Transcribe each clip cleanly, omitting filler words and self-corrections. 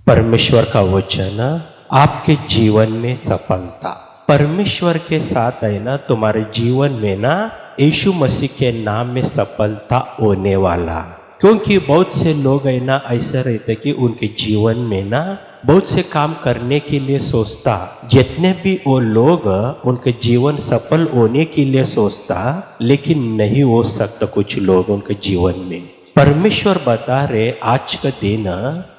परमेश्वर का वचन आपके जीवन में सफलता। परमेश्वर के साथ है ना तुम्हारे जीवन में ना यीशु मसीह के नाम में सफलता होने वाला। क्योंकि बहुत से लोग है ना ऐसा रहते कि उनके जीवन में ना बहुत से काम करने के लिए सोचता, जितने भी वो लोग उनके जीवन सफल होने के लिए सोचता, लेकिन नहीं हो सकता कुछ लोग उनके जीवन में। परमेश्वर बता रहे आज का दिन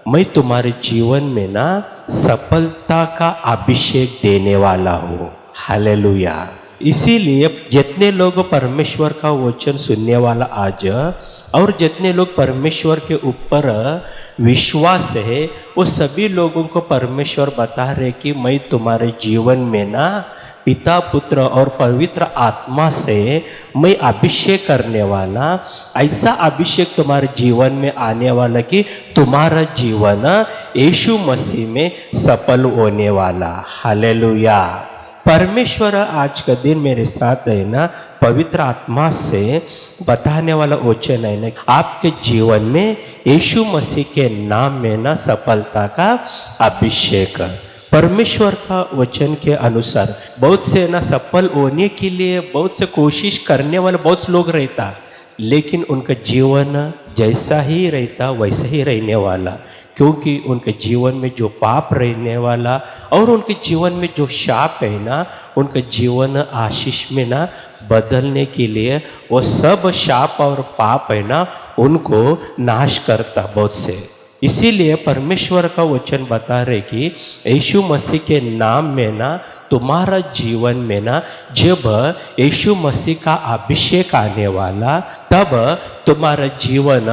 मैं तुम्हारे जीवन में ना सफलता का अभिषेक देने वाला हूँ। हालेलुया। इसीलिए जितने लोग परमेश्वर का वचन सुनने वाला आज और जितने लोग परमेश्वर के ऊपर विश्वास है, वो सभी लोगों को परमेश्वर बता रहे कि मैं तुम्हारे जीवन में ना पिता पुत्र और पवित्र आत्मा से मैं अभिषेक करने वाला। ऐसा अभिषेक तुम्हारे जीवन में आने वाला कि तुम्हारा जीवन यीशु मसीह में सफल होने वाला। हालेलुया। परमेश्वर आज का दिन मेरे साथ है ना पवित्र आत्मा से बताने वाला वचन है ना, आपके जीवन में यीशु मसीह के नाम में ना सफलता का अभिषेक। परमेश्वर का वचन के अनुसार बहुत से ना सफल होने के लिए बहुत से कोशिश करने वाले बहुत से लोग रहता, लेकिन उनका जीवन जैसा ही रहता वैसा ही रहने वाला। क्योंकि उनके जीवन में जो पाप रहने वाला और उनके जीवन में जो शाप है ना, उनका जीवन आशीष में ना बदलने के लिए वो सब शाप और पाप है ना उनको नाश करता बहुत से। इसीलिए परमेश्वर का वचन बता रहे कि यीशु मसीह के नाम में ना तुम्हारा जीवन में ना जब यीशु मसीह का अभिषेक आने वाला, तब तुम्हारा जीवन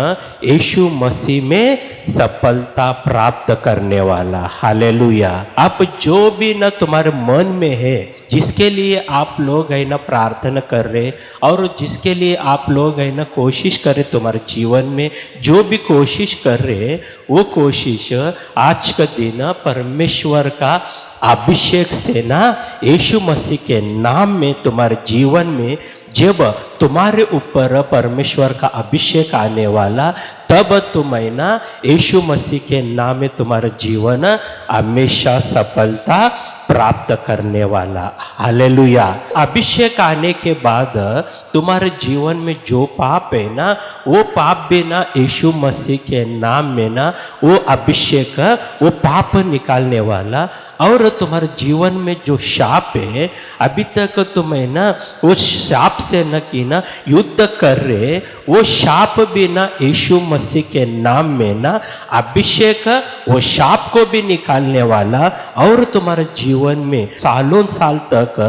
यीशु मसीह में सफलता प्राप्त करने वाला। हालेलुया। आप जो भी ना तुम्हारे मन में है, जिसके लिए आप लोग है ना प्रार्थना कर रहे और जिसके लिए आप लोग है ना कोशिश कर रहे, तुम्हारे जीवन में जो भी कोशिश कर रहे, वो कोशिश आज का दिन परमेश्वर का अभिषेक से ना यीशु मसीह के नाम में तुम्हारे जीवन में जब तुम्हारे ऊपर परमेश्वर का अभिषेक आने वाला, तब तुम है ना यीशु मसीह के नाम में तुम्हारा जीवन हमेशा सफलता प्राप्त करने वाला। हालेलुया। अभिषेक आने के बाद तुम्हारे जीवन में जो पाप है ना, वो पाप भी ना यीशु मसीह के नाम में ना वो अभिषेक वो पाप निकालने वाला। और तुम्हारे जीवन में जो शाप है, अभी तक तुम है ना वो शाप से न कि ना युद्ध कर रहे, वो शाप भी ना यीशु मसीह के नाम में ना अभिषेक वो शाप को भी निकालने वाला। और तुम्हारे जीवन में सालों साल तक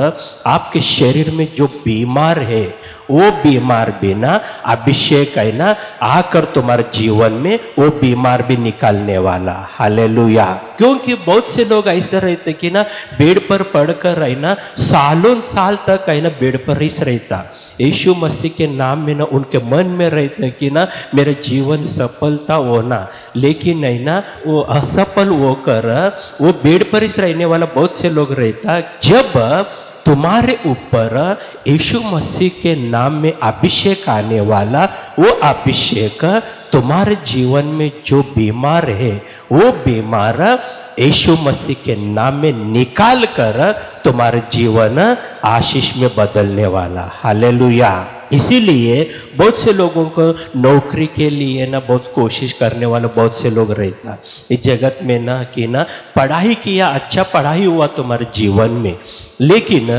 आपके शरीर में जो बीमार है, वो बीमार भी ना अभिषेक है ना आकर तुम्हारे जीवन में वो बीमार भी निकालने वाला। हालेलुया। क्योंकि बहुत से लोग ऐसे रहते कि ना बेड पर पड़कर है ना सालों साल तक है ना बेड पर ही रहता। यीशु मसीह के नाम में ना उनके मन में रहता कि ना मेरा जीवन सफलता होना, लेकिन है ना वो असफल होकर वो बेड पर ही रहने वाला बहुत से लोग रहता। जब तुम्हारे ऊपर यीशु मसीह के नाम में अभिषेक आने वाला, वो अभिषेक तुम्हारे जीवन में जो बीमार है, वो बीमार यीशु मसीह के नाम में निकाल कर तुम्हारे जीवन आशीष में बदलने वाला। हालेलुया। इसीलिए बहुत से लोगों को नौकरी के लिए ना बहुत कोशिश करने वाला बहुत से लोग रहता इस जगत में ना कि ना पढ़ाई किया, अच्छा पढ़ाई हुआ तुम्हारे जीवन में, लेकिन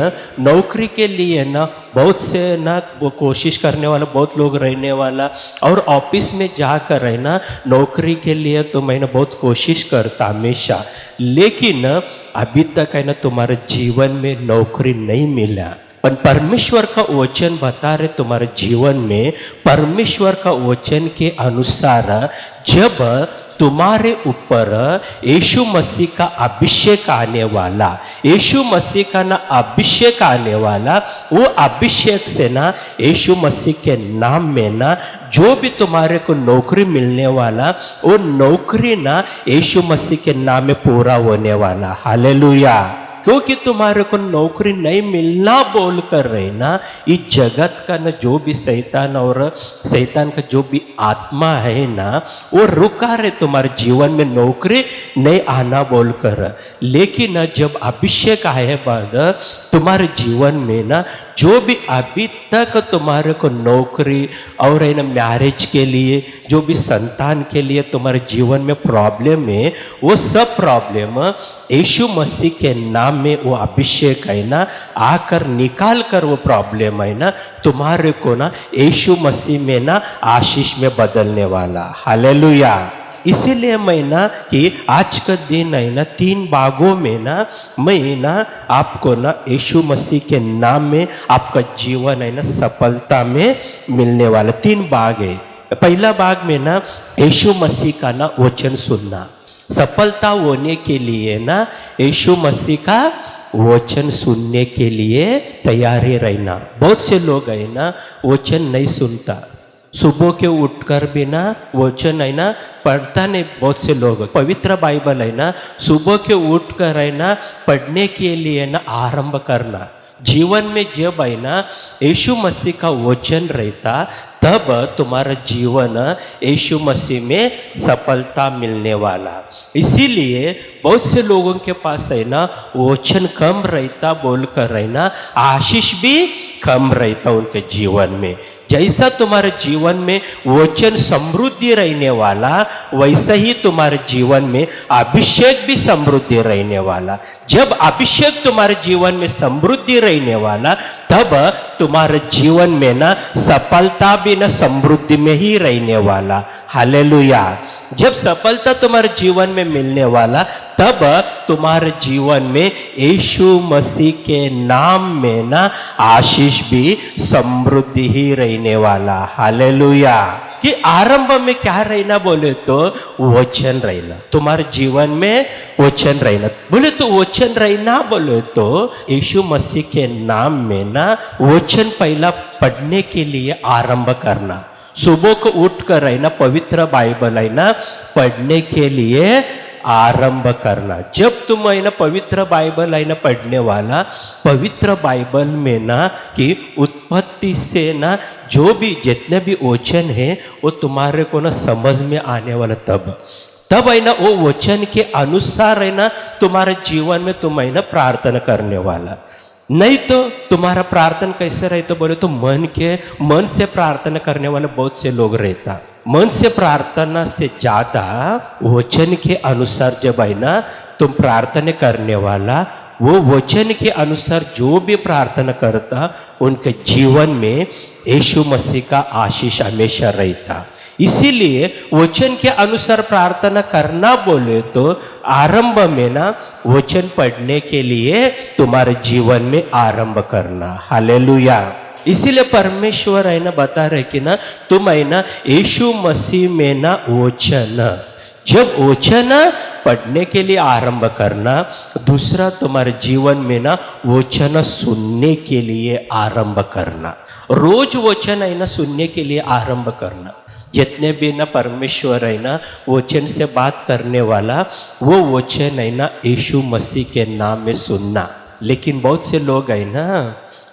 नौकरी के लिए ना बहुत से ना वो कोशिश करने वाला बहुत लोग रहने वाला। और ऑफिस में जाकर रहना नौकरी के लिए तो मैं ना बहुत कोशिश करता हमेशा, लेकिन अभी तक है ना तुम्हारे जीवन में नौकरी नहीं मिला। पर परमेश्वर का वचन बता रहे तुम्हारे जीवन में परमेश्वर का वचन के अनुसार जब तुम्हारे ऊपर यीशु मसीह का अभिषेक आने वाला, यीशु मसीह का ना अभिषेक आने वाला, वो अभिषेक से ना यीशु मसीह के नाम में ना जो भी तुम्हारे को नौकरी मिलने वाला, वो नौकरी ना यीशु मसीह के नाम में पूरा होने वाला। हालेलुया। क्योंकि तुम्हारे को नौकरी नहीं मिलना बोल कर रहे ना, इस जगत का न जो भी शैतान और शैतान का जो भी आत्मा है ना, वो रुका रहे तुम्हारे जीवन में नौकरी नहीं आना बोल कर। लेकिन जब अभिषेक आए बाद तुम्हारे जीवन में ना, जो भी अभी तक तुम्हारे को नौकरी और है ना मैरिज के लिए, जो भी संतान के लिए तुम्हारे जीवन में प्रॉब्लम है, वो सब प्रॉब्लम यीशु मसीह के नाम में वो अभिषेक है ना आकर निकाल कर वो प्रॉब्लम है ना तुम्हारे को ना यीशु मसीह में ना आशीष में बदलने वाला। हालेलुया। इसीलिए मैं ना कि आज का दिन है ना 3 भागों में ना मैं ना आपको ना यीशु मसीह के नाम में आपका जीवन है ना सफलता में मिलने वाला 3 भाग है। पहला भाग में ना यीशु मसीह का ना वचन सुनना, सफलता होने के लिए ना यीशु मसीह का वचन सुनने के लिए तैयारी रहना। बहुत से लोग है ना वचन नहीं सुनता, सुबह के उठकर भी ना वचन है ना पढ़ता नहीं। बहुत से लोग पवित्र बाइबल है ना सुबह के उठकर है ना पढ़ने के लिए ना आरंभ करना। जीवन में जब है ना यीशु मसीह का वचन रहता, तब तुम्हारा जीवन यीशु मसीह में सफलता मिलने वाला। इसीलिए बहुत से लोगों के पास है ना वचन कम रहता बोल कर रहना, आशीष भी कम रहता उनके जीवन में। जैसा तुम्हारे जीवन में वचन समृद्धि रहने वाला, वैसा ही तुम्हारे जीवन में अभिषेक भी समृद्धि रहने वाला। जब अभिषेक तुम्हारे जीवन में समृद्धि रहने वाला, तब तुम्हारे जीवन में ना सफलता भी ना समृद्धि में ही रहने वाला। हालेलुया। जब सफलता तुम्हारे जीवन में मिलने वाला, तब तुम्हारे जीवन में यीशु मसीह के नाम में ना आशीष भी समृद्धि ही रहने वाला। हालेलुया। कि आरंभ में क्या रहना बोले तो वचन रहना, तुम्हारे जीवन में वचन रहना। बोले तो वचन रहना बोले तो यीशु मसीह के नाम में ना वचन पहला पढ़ने के लिए आरंभ करना। सुबह को उठ कर है ना पवित्र बाइबल है ना पढ़ने के लिए आरंभ करना। जब तुम है ना पवित्र बाइबल है ना पढ़ने वाला, पवित्र बाइबल में ना कि उत्पत्ति से ना जो भी जितने भी वचन है वो तुम्हारे को ना समझ में आने वाला। तब है ना वो वचन के अनुसार है ना तुम्हारे जीवन में तुम है ना प्रार्थना करने वाला। नहीं तो तुम्हारा प्रार्थना कैसे रहे तो बोले तो मन से प्रार्थना करने वाले बहुत से लोग रहता। मन से प्रार्थना से ज्यादा वचन के अनुसार जब है ना तुम प्रार्थना करने वाला, वो वचन के अनुसार जो भी प्रार्थना करता उनके जीवन में यीशु मसीह का आशीष हमेशा रहता। इसीलिए वचन के अनुसार प्रार्थना करना बोले तो आरंभ में ना वचन पढ़ने के लिए तुम्हारे जीवन में आरंभ करना। हालेलुया। इसीलिए परमेश्वर है ना बता रहे कि ना तुम है ना यीशु मसीह में ना वचन, जब वचन पढ़ने के लिए आरंभ करना, दूसरा तुम्हारे जीवन में ना वचन सुनने के लिए आरंभ करना। रोज वचन है ना सुनने के लिए आरंभ करना। जितने भी ना परमेश्वर है ना वचन से बात करने वाला, वो वचन है ना यीशु मसीह के नाम में सुनना। लेकिन बहुत से लोग है ना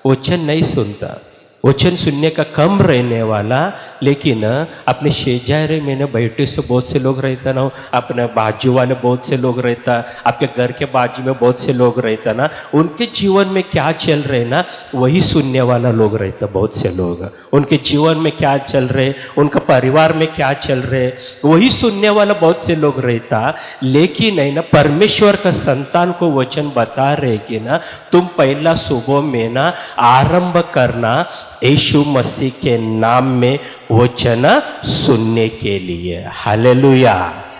वचन नहीं सुनता, वचन सुनने का कम रहने वाला। लेकिन अपने शेजारे में ना बैठे से बहुत से लोग रहता ना, अपने बाजू वाले बहुत से लोग रहता, आपके घर के बाजू में बहुत से लोग रहता ना, उनके जीवन में क्या चल रहे ना वही सुनने वाला लोग रहता। बहुत से लोग उनके जीवन में क्या चल रहे, उनका परिवार में क्या चल रहे, वही सुनने वाला बहुत से लोग रहता। लेकिन है ना परमेश्वर का संतान को वचन बता रहे कि ना तुम पहला सुबह में ना आरंभ करना यीशु मसीह के नाम में वचन सुनने के लिए। हालेलुया।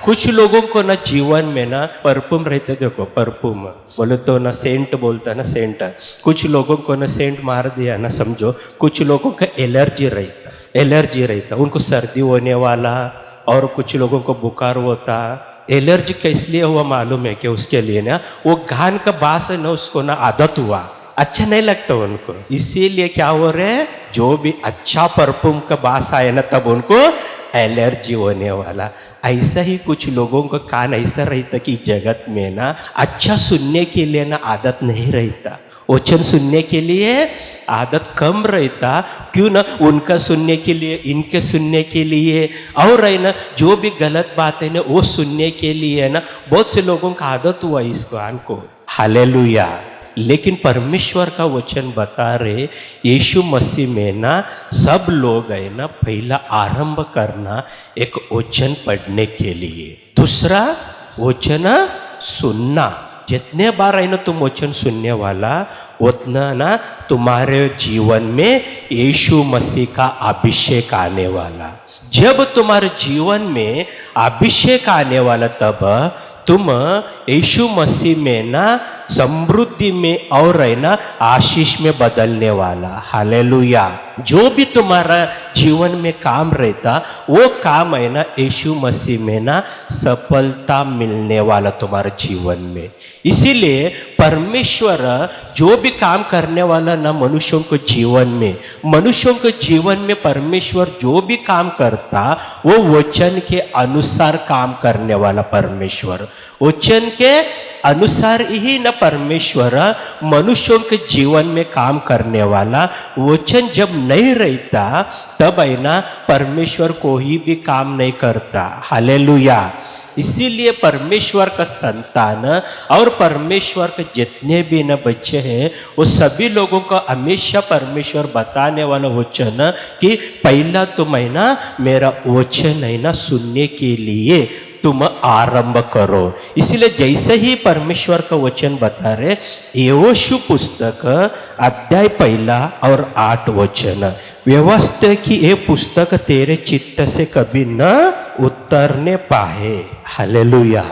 कुछ लोगों को ना जीवन में ना परफ्यूम रहते, देखो परफ्यूम बोले तो ना सेंट बोलता ना सेंट, कुछ लोगों को ना सेंट मार दिया ना समझो, कुछ लोगों का एलर्जी रहता, उनको सर्दी होने वाला, और कुछ लोगों को बुखार होता। एलर्जी किस लिए हुआ मालूम है कि उसके लिए ना वो घान का बास है ना उसको ना आदत हुआ, अच्छा नहीं लगता उनको। इसीलिए क्या हो रहे हैं, जो भी अच्छा परफ्यूम का बास आए ना तब उनको एलर्जी होने वाला। ऐसा ही कुछ लोगों का कान ऐसा रहता कि जगत में ना अच्छा सुनने के लिए ना आदत नहीं रहता, वचन सुनने के लिए आदत कम रहता। क्यों ना, उनका सुनने के लिए, इनके सुनने के लिए, और है ना जो भी गलत बात है ना वो सुनने के लिए है ना बहुत से लोगों का आदत हुआ इस कान को। हालेलुया। लेकिन परमेश्वर का वचन बता रहे यीशु मसीह में ना सब लोग है ना पहला आरंभ करना एक वचन पढ़ने के लिए, दूसरा वचन सुनना। जितने बार है ना तुम वचन सुनने वाला उतना ना तुम्हारे जीवन में यीशु मसीह का अभिषेक आने वाला। जब तुम्हारे जीवन में अभिषेक आने वाला तब तुम यीशु मसीह में ना समृद्धि में और है ना आशीष में बदलने वाला। हालेलुया। जो भी तुम्हारा जीवन में काम रहता वो काम है ना यीशु मसीह में ना सफलता मिलने वाला तुम्हारे जीवन में। इसीलिए परमेश्वर जो भी काम करने वाला ना मनुष्यों के जीवन में परमेश्वर जो भी काम करता वो वचन के अनुसार काम करने वाला परमेश्वर। वचन के अनुसार ही न परमेश्वर मनुष्यों के जीवन में काम करने वाला। वचन जब नहीं रहता तब है ना परमेश्वर कोई भी काम नहीं करता। हालेलुया। इसीलिए परमेश्वर का संतान और परमेश्वर के जितने भी न बच्चे हैं वो सभी लोगों को हमेशा परमेश्वर बताने वाला वचन कि पहला तुम है ना मेरा वचन है ना सुनने के लिए तुम आरंभ करो। इसलिए जैसे ही परमेश्वर का वचन बता रहे यहोशू पुस्तक अध्याय 1 और 8 वचन, व्यवस्था की ये पुस्तक तेरे चित्त से कभी न उतरने पाए। हालेलुया।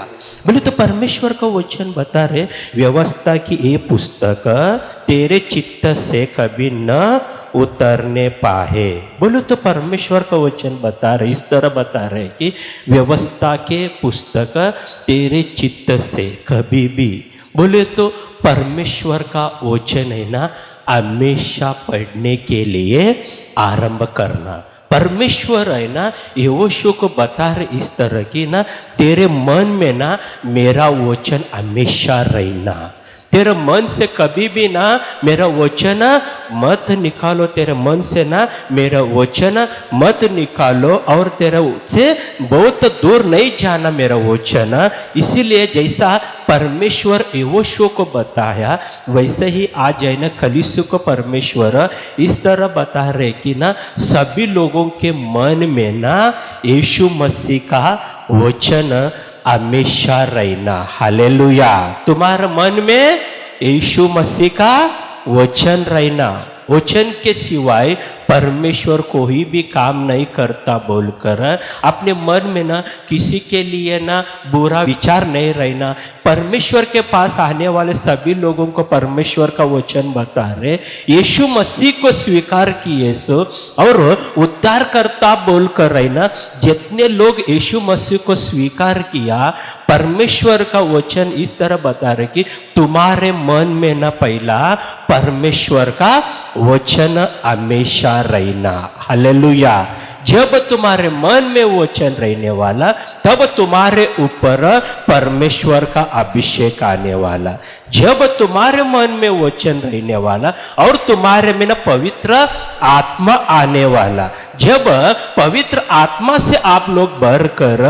बोले तो परमेश्वर का वचन बता रहे व्यवस्था की ये पुस्तक तेरे चित्त से कभी न उतरने पाए। बोलो तो परमेश्वर का वचन बता रहे इस तरह बता रहे कि व्यवस्था के पुस्तक तेरे चित्त से कभी भी। बोले तो परमेश्वर का वचन है ना हमेशा पढ़ने के लिए आरंभ करना। परमेश्वर है ना यहोशू को बता रहे इस तरह की ना तेरे मन में ना मेरा वचन हमेशा रहना। तेरे मन से कभी भी ना मेरा वचन मत निकालो, तेरे मन से ना मेरा वचन मत निकालो और तेरे से बहुत दूर नहीं जाना मेरा वचन। इसीलिए जैसा परमेश्वर यहोशू को बताया वैसे ही आज है ना कलीसिया को परमेश्वर इस तरह बता रहे कि ना सभी लोगों के मन में ना यीशु मसीह का वचन हमेशा रहना। हालेलुया। तुम्हारे मन में यीशु मसीह का वचन रहना। वचन के सिवाय परमेश्वर कोई भी काम नहीं करता बोलकर अपने मन में ना किसी के लिए ना बुरा विचार नहीं रहना। परमेश्वर के पास आने वाले सभी लोगों को परमेश्वर का वचन बता रहे यीशु मसीह को स्वीकार किए सो और उद्धार करता बोलकर रहना। जितने लोग यीशु मसीह को स्वीकार किया परमेश्वर का वचन इस तरह बता रहे कि तुम्हारे मन में ना पहला परमेश्वर का वचन हमेशा रहना। हालेलुया। जब तुम्हारे मन में वचन रहने वाला तब तुम्हारे ऊपर परमेश्वर का अभिषेक आने वाला। जब तुम्हारे मन में वचन रहने वाला और तुम्हारे में ना पवित्र आत्मा आने वाला। जब पवित्र आत्मा से आप लोग भर कर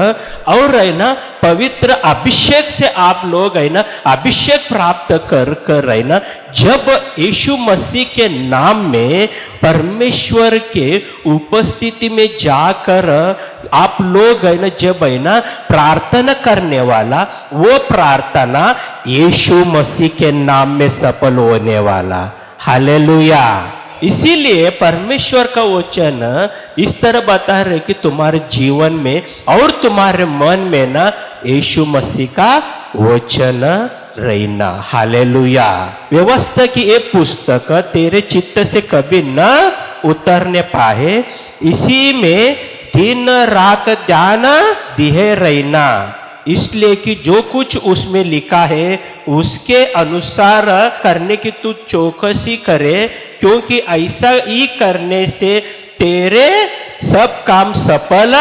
और है ना पवित्र अभिषेक से आप लोग है ना अभिषेक प्राप्त कर है ना जब यीशु मसीह के नाम में परमेश्वर के उपस्थिति में जाकर आप लोग है ना जब है ना प्रार्थना करने वाला वो प्रार्थना यीशु मसीह के नाम में सफल होने वाला। हालेलुया। इसीलिए परमेश्वर का वचन इस तरह बता रहे कि तुम्हारे जीवन में और तुम्हारे मन में ना यीशु मसीह का वचन रहना। हालेलुया। व्यवस्था की ये पुस्तक तेरे चित्त से कभी न उतरने पाए, इसी में दिन रात ध्यान दिए रहना, इसलिए कि जो कुछ उसमें लिखा है उसके अनुसार करने की तू चौकसी करे, क्योंकि ऐसा ही करने से तेरे सब काम सफल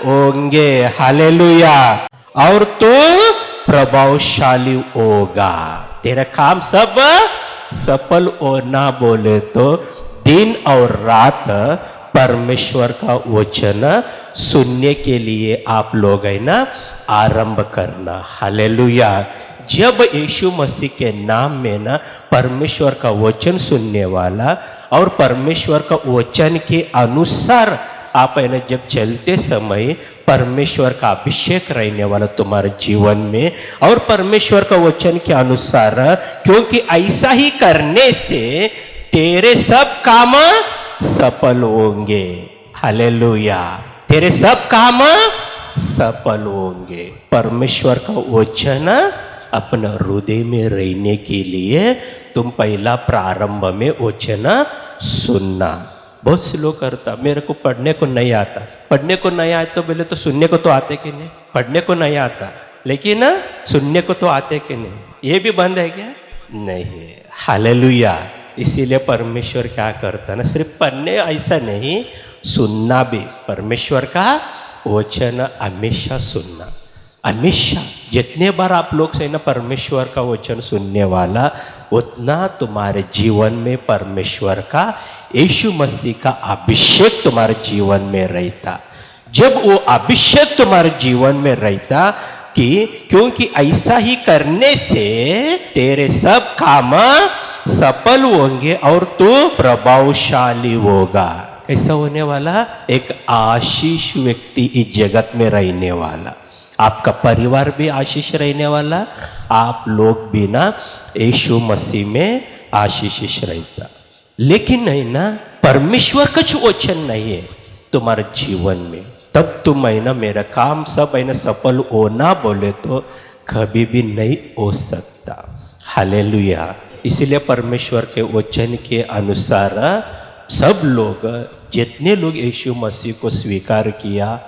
होंगे। हालेलुया। और तू प्रभावशाली होगा। तेरा काम सब सफल होना बोले तो दिन और रात परमेश्वर का वचन सुनने के लिए आप लोग है ना आरंभ करना। हालेलुया। जब यीशु मसीह के नाम में ना परमेश्वर का वचन सुनने वाला और परमेश्वर का वचन के अनुसार आप है ना जब चलते समय परमेश्वर का अभिषेक रहने वाला तुम्हारे जीवन में और परमेश्वर का वचन के अनुसार, क्योंकि ऐसा ही करने से तेरे सब काम सफल होंगे। हालेलुया। तेरे सब काम सफल होंगे। परमेश्वर का वचन अपना हृदय में रहने के लिए तुम पहला प्रारंभ में वचन सुनना। बहुत से लोग करता, मेरे को पढ़ने को नहीं आता। पढ़ने को नहीं आए तो बोले तो सुनने को तो आते कि नहीं? पढ़ने को नहीं आता लेकिन सुनने को तो आते कि नहीं? ये भी बंद है क्या? नहीं। हालेलुया। इसीलिए परमेश्वर क्या करता ना, सिर्फ पढ़ने ऐसा नहीं, सुनना भी। परमेश्वर का वचन हमेशा सुनना। हमेशा जितने बार आप लोग से ना परमेश्वर का वचन सुनने वाला, उतना तुम्हारे जीवन में परमेश्वर का यीशु मसीह का अभिषेक तुम्हारे जीवन में रहता। जब वो अभिषेक तुम्हारे जीवन में रहता कि क्योंकि ऐसा ही करने से तेरे सब काम सफल होंगे और तू प्रभावशाली होगा। कैसा होने वाला? एक आशीष व्यक्ति इस जगत में रहने वाला। आपका परिवार भी आशीष रहने वाला, आप लोग भी ना यीशु मसीह में आशीष रहता। लेकिन नहीं ना, परमेश्वर का जो वचन नहीं है तुम्हारे जीवन में, तब तुम है ना मेरा काम सब है ना सफल होना बोले तो कभी भी नहीं हो सकता। हालेलुया। इसलिए परमेश्वर के वचन के अनुसार सब लोग, जितने लोग यीशु मसीह को स्वीकार किया,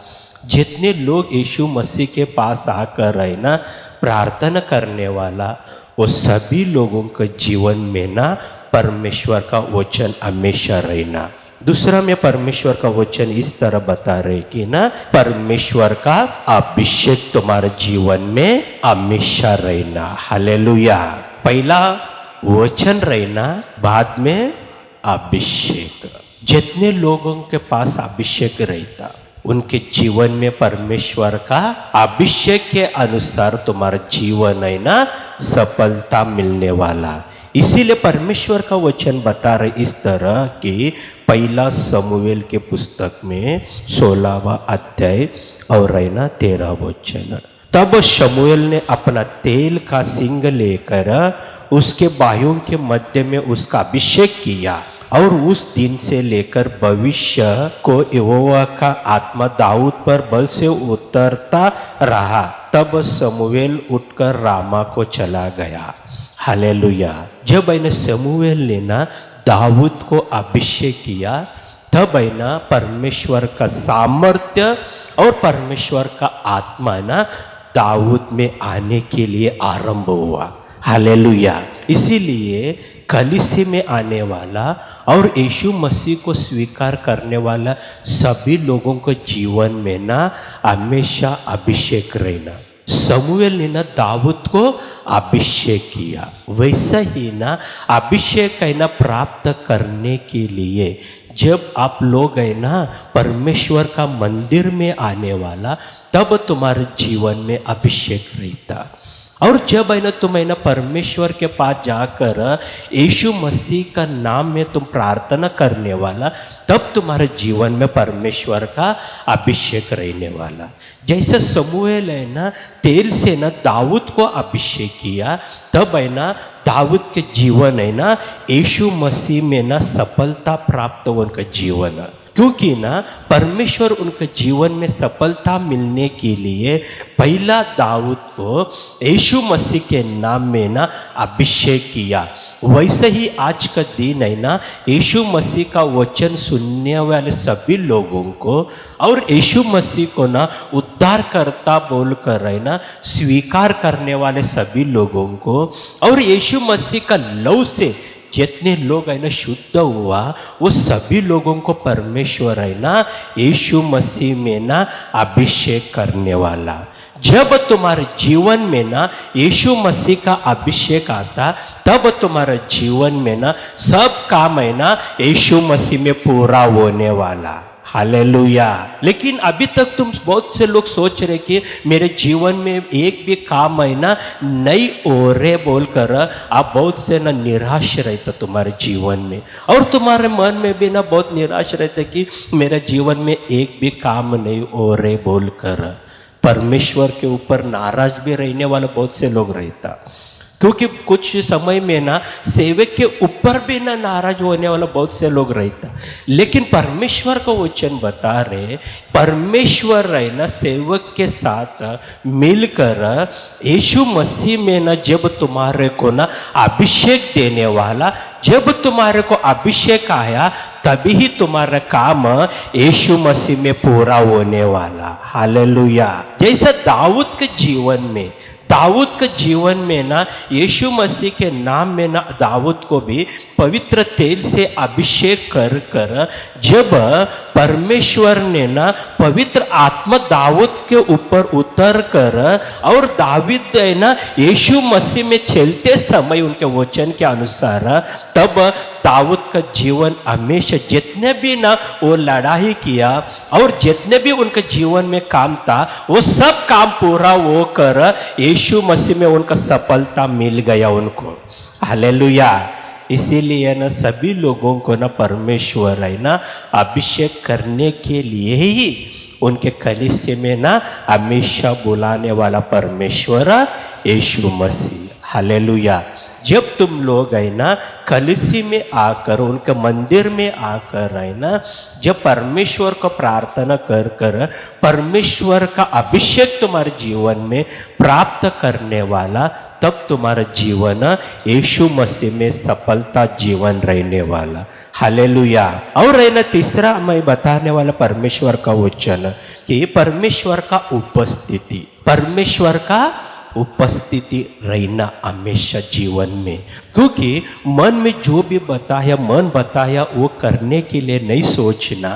जितने लोग यीशु मसीह के पास आकर है ना प्रार्थना करने वाला, वो सभी लोगों के जीवन में ना परमेश्वर का वचन हमेशा रहना। दूसरा में परमेश्वर का वचन इस तरह बता रहे कि ना परमेश्वर का अभिषेक तुम्हारे जीवन में हमेशा रहना। हालेलुया। पहला वचन रहना, बाद में अभिषेक। जितने लोगों के पास अभिषेक रहता, उनके जीवन में परमेश्वर का अभिषेक के अनुसार तुम्हारा जीवन है ना सफलता मिलने वाला। इसीलिए परमेश्वर का वचन बता रहे इस तरह कि पहला शमूएल के पुस्तक में 16वां अध्याय और है ना 13 वचन। तब शमूएल ने अपना तेल का सिंग लेकर उसके बाहों के मध्य में उसका अभिषेक किया और उस दिन से लेकर भविष्य को यहोवा का आत्मा दाऊद पर बल से उतरता रहा। तब शमूएल उठकर रामा को चला गया। हालेलुया। जब है ना शमूएल ने ना दाऊद को अभिषेक किया, तब है ना परमेश्वर का सामर्थ्य और परमेश्वर का आत्मा ना दाऊद में आने के लिए आरंभ हुआ। हालेलुया। इसीलिए कलीसिया में आने वाला और यीशु मसीह को स्वीकार करने वाला सभी लोगों के जीवन में ना हमेशा अभिषेक रहना। शमूएल ने ना दाऊद को अभिषेक किया, वैसा ही ना अभिषेक है ना प्राप्त करने के लिए जब आप लोग है ना परमेश्वर का मंदिर में आने वाला, तब तुम्हारे जीवन में अभिषेक रहता। और जब है ना तुम है ना परमेश्वर के पास जाकर यीशु मसीह का नाम में तुम प्रार्थना करने वाला, तब तुम्हारे जीवन में परमेश्वर का अभिषेक रहने वाला। जैसे शमूएल है ना तेल से ना दाऊद को अभिषेक किया, तब है ना दाऊद के जीवन है ना यीशु मसीह में ना सफलता प्राप्त हो उनका जीवन। क्योंकि ना परमेश्वर उनके जीवन में सफलता मिलने के लिए पहला दाऊद को यीशु मसीह के नाम में ना अभिषेक किया। वैसे ही आज का दिन है ना यीशु मसीह का वचन सुनने वाले सभी लोगों को और यीशु मसीह को ना उद्धारकर्ता बोलकर है ना स्वीकार करने वाले सभी लोगों को और यीशु मसीह का लव से जितने लोग है ना शुद्ध हुआ वो सभी लोगों को परमेश्वर है ना यीशु मसीह में ना अभिषेक करने वाला। जब तुम्हारे जीवन में ना यीशु मसीह का अभिषेक आता तब तुम्हारे जीवन में ना सब काम है ना यीशु मसीह में पूरा होने वाला। हालेलुया। लेकिन अभी तक तुम बहुत से लोग सोच रहे कि मेरे जीवन में एक भी काम है ना नहीं हो रहे बोलकर आप बहुत से ना निराश रहते तुम्हारे जीवन में, और तुम्हारे मन में भी ना बहुत निराश रहते कि मेरे जीवन में एक भी काम नहीं हो रहे बोलकर परमेश्वर के ऊपर नाराज भी रहने वाला बहुत से लोग रहता। क्योंकि कुछ समय में ना सेवक के ऊपर भी ना नाराज होने वाला बहुत से लोग रहता। लेकिन परमेश्वर का वचन बता रहे परमेश्वर है ना सेवक के साथ मिलकर यीशु मसीह में ना जब तुम्हारे को ना अभिषेक देने वाला, जब तुम्हारे को अभिषेक आया तभी ही तुम्हारा काम यीशु मसीह में पूरा होने वाला। हालेलुया। जैसा दाऊद के जीवन में ना यीशु मसीह के नाम में ना दाऊद को भी पवित्र तेल से अभिषेक कर जब परमेश्वर ने ना पवित्र आत्मा दाऊद के ऊपर उतर कर और दाऊद है ना यीशु मसीह में चलते समय उनके वचन के अनुसार तब दाऊद का जीवन हमेशा जितने भी ना वो लड़ाई किया और जितने भी उनके जीवन में काम था वो सब काम पूरा वो कर यीशु मसीह में उनका सफलता मिल गया उनको। हालेलुया। इसीलिए ना सभी लोगों को ना परमेश्वर है ना अभिषेक करने के लिए ही उनके कलीसिया में ना हमेशा बुलाने वाला परमेश्वर यीशु मसीह। हालेलुया। जब तुम लोग है ना कलीसिया में आकर उनके मंदिर में आकर है ना जब परमेश्वर को प्रार्थना कर परमेश्वर का अभिषेक तुम्हारे जीवन में प्राप्त करने वाला, तब तुम्हारा जीवन यीशु मसीह में सफलता जीवन रहने वाला। हालेलुया। और रहना तीसरा मैं बताने वाला परमेश्वर का वचन कि परमेश्वर का उपस्थिति रहना हमेशा जीवन में। क्योंकि मन में जो भी मन बताया वो करने के लिए नहीं सोचना,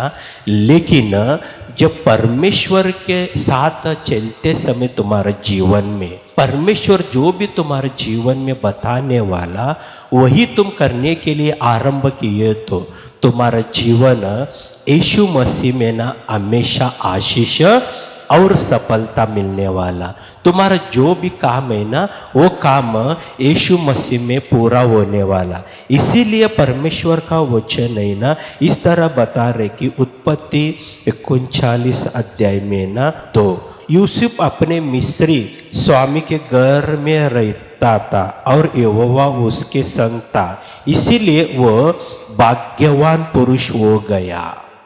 लेकिन जब परमेश्वर के साथ चलते समय तुम्हारे जीवन में परमेश्वर जो भी तुम्हारे जीवन में बताने वाला वही तुम करने के लिए आरंभ किए तो तुम्हारा जीवन यीशु मसीह में ना हमेशा आशीष और सफलता मिलने वाला। तुम्हारा जो भी काम है ना वो काम यीशु मसीह में पूरा होने वाला। इसीलिए परमेश्वर का वचन है ना इस तरह बता रहे कि उत्पत्ति 39 अध्याय में ना तो यूसुफ अपने मिस्री स्वामी के घर में रहता था और यहोवा उसके संग था, इसीलिए वो भाग्यवान पुरुष हो गया।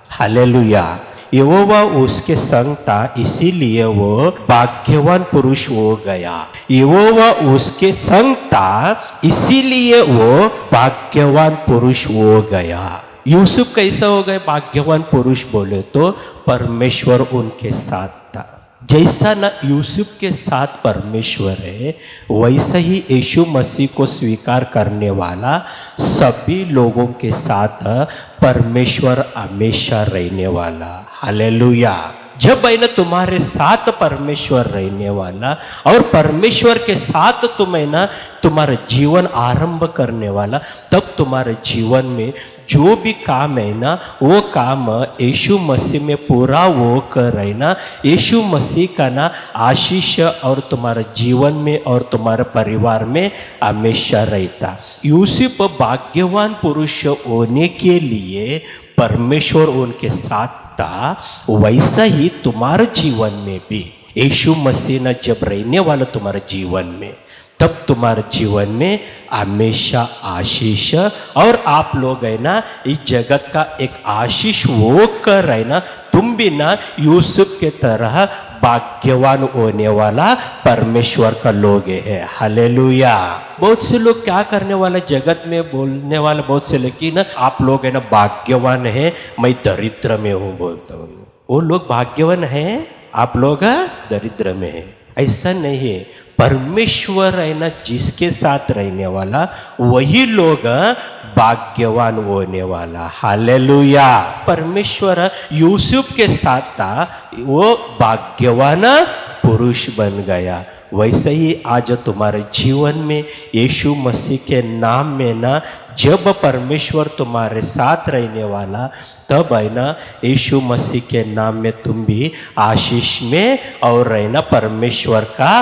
हालेलुया। यहोवा उसके संग था इसीलिए वो भाग्यवान पुरुष हो गया। यहोवा उसके संग था इसीलिए वो भाग्यवान पुरुष हो गया। यूसुफ कैसा हो गए भाग्यवान पुरुष बोले तो परमेश्वर उनके साथ था। जैसा ना यूसुफ के साथ परमेश्वर है वैसा ही यीशु मसीह को स्वीकार करने वाला सभी लोगों के साथ परमेश्वर हमेशा रहने वाला। हालेलुया। जब है ना तुम्हारे साथ परमेश्वर रहने वाला और परमेश्वर के साथ तुम है ना तुम्हारा जीवन आरंभ करने वाला, तब तुम्हारे जीवन में जो भी काम है ना वो काम यीशु मसीह में पूरा वो कर है ना यीशु मसीह का ना आशीष और तुम्हारे जीवन में और तुम्हारे परिवार में हमेशा रहता। यूसुफ भाग्यवान पुरुष होने के लिए परमेश्वर उनके साथ था, वैसा ही तुम्हारे जीवन में भी यीशु मसीह ना जब रहने वाला तुम्हारे जीवन में, तब तुम्हारे जीवन में हमेशा आशीष। और आप लोग है ना इस जगत का एक आशीष वो कर है ना तुम भी ना यूसुफ के तरह भाग्यवान होने वाला परमेश्वर का लोग है। हालेलुया। बहुत से लोग क्या करने वाला जगत में बोलने वाला बहुत से, लेकिन आप लोग है ना भाग्यवान है, मैं दरिद्र में हूँ बोलता हूँ। वो लोग भाग्यवान है, आप लोग दरिद्र में है। ऐसा नहीं है। परमेश्वर है ना जिसके साथ रहने वाला वही लोग भाग्यवान होने वाला। हालेलुया। परमेश्वर यूसुफ के साथ था, वो भाग्यवान पुरुष बन गया। वैसे ही आज तुम्हारे जीवन में यीशु मसीह के नाम में ना जब परमेश्वर तुम्हारे साथ रहने वाला, तब है ना यीशु मसीह के नाम में तुम भी आशीष में और रहना परमेश्वर का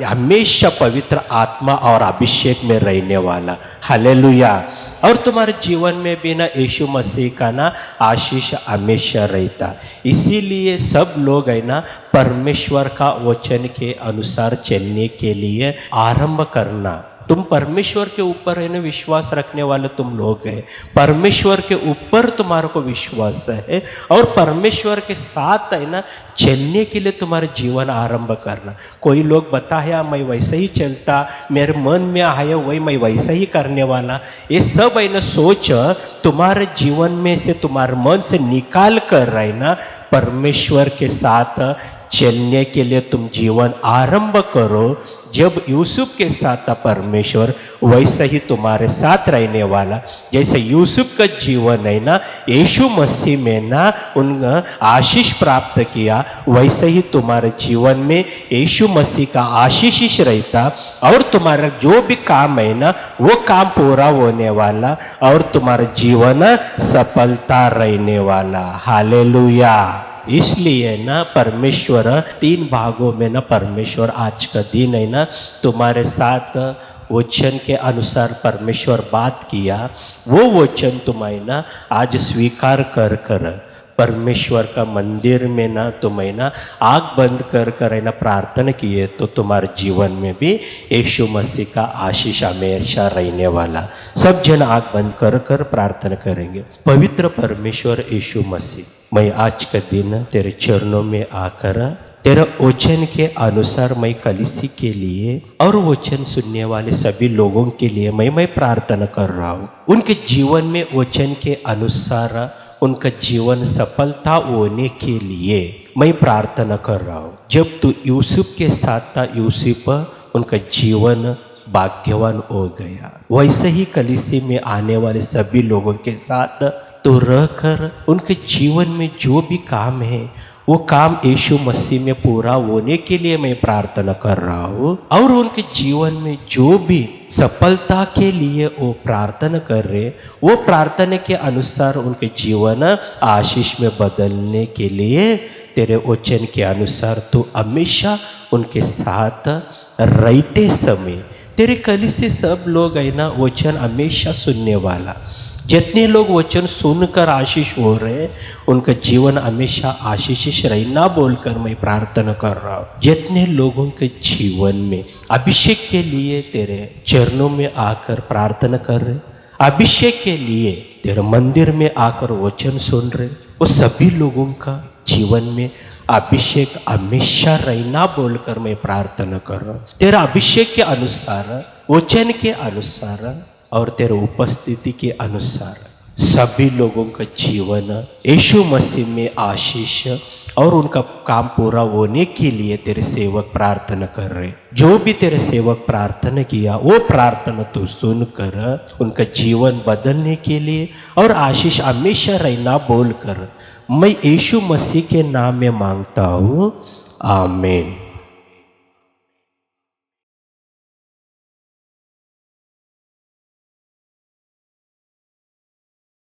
हमेशा पवित्र आत्मा और अभिषेक में रहने वाला। हालेलुया। और तुम्हारे जीवन में भी ना यीशु मसीह का ना आशीष हमेशा रहता। इसीलिए सब लोग है ना परमेश्वर का वचन के अनुसार चलने के लिए आरंभ करना। तुम परमेश्वर के ऊपर है ना विश्वास रखने वाले तुम लोग हैं। परमेश्वर के ऊपर तुम्हारे को विश्वास है और परमेश्वर के साथ है ना चलने के लिए तुम्हारे जीवन आरंभ करना। कोई लोग बताया मैं वैसे ही चलता, मेरे मन में आया वही मैं वैसा ही करने वाला, ये सब है ना सोच तुम्हारे जीवन में से तुम्हारे मन से निकाल कर है ना परमेश्वर के साथ चलने के लिए तुम जीवन आरंभ करो। जब यूसुफ के साथ था परमेश्वर, वैसे ही तुम्हारे साथ रहने वाला। जैसे यूसुफ का जीवन है ना यीशु मसीह में ना उन आशीष प्राप्त किया, वैसे ही तुम्हारे जीवन में यीशु मसीह का आशीष रहता और तुम्हारा जो भी काम है ना वो काम पूरा होने वाला और तुम्हारा जीवन सफलता रहने वाला। हालेलुया। इसलिए ना परमेश्वर 3 भागों में ना परमेश्वर आज का दिन है ना तुम्हारे साथ वचन के अनुसार परमेश्वर बात किया। वो वचन तुम्हें ना आज स्वीकार कर कर परमेश्वर का मंदिर में ना तुम्हें ना आग बंद कर कर है ना प्रार्थना किए तो तुम्हारे जीवन में भी यीशु मसीह का आशीष हमेशा रहने वाला। सब जन आग बंद कर कर प्रार्थना करेंगे। पवित्र परमेश्वर यीशु मसीह, मैं आज का दिन तेरे चरणों में आकर तेरा वचन के अनुसार मैं कलीसी के लिए और वचन सुनने वाले सभी लोगों के लिए मैं प्रार्थना कर रहा हूँ। उनके जीवन में वचन के अनुसार उनका जीवन सफलता होने के लिए मैं प्रार्थना कर रहा हूँ। जब तू यूसुफ के साथ था, यूसुफ उनका जीवन भाग्यवान हो गया। वैसे ही कलीसी में आने वाले सभी लोगों के साथ तो रहकर उनके जीवन में जो भी काम है वो काम यीशु मसीह में पूरा होने के लिए मैं प्रार्थना कर रहा हूँ। और उनके जीवन में जो भी सफलता के लिए वो प्रार्थना कर रहे, वो प्रार्थना के अनुसार उनके जीवन आशीष में बदलने के लिए तेरे वचन के अनुसार तू हमेशा उनके साथ रहते समय तेरे कलीसिया सब लोग है ना वचन हमेशा सुनने वाला। जितने लोग वचन सुनकर आशीष हो रहे उनका जीवन हमेशा आशीष रहना बोलकर मैं प्रार्थना कर रहा हूँ। जितने लोगों के जीवन में अभिषेक के लिए तेरे चरणों में आकर प्रार्थना कर रहे, अभिषेक के लिए तेरे मंदिर में आकर वचन सुन रहे, वो सभी लोगों का जीवन में अभिषेक हमेशा रहना बोलकर मैं प्रार्थना कर रहा हूँ। तेरा अभिषेक के अनुसार, वचन के अनुसार और तेरे उपस्थिति के अनुसार सभी लोगों का जीवन यीशु मसीह में आशीष और उनका काम पूरा होने के लिए तेरे सेवक प्रार्थना कर रहे। जो भी तेरे सेवक प्रार्थना किया वो प्रार्थना तो सुनकर उनका जीवन बदलने के लिए और आशीष हमेशा रहना बोलकर मैं यीशु मसीह के नाम में मांगता हूँ। आमीन।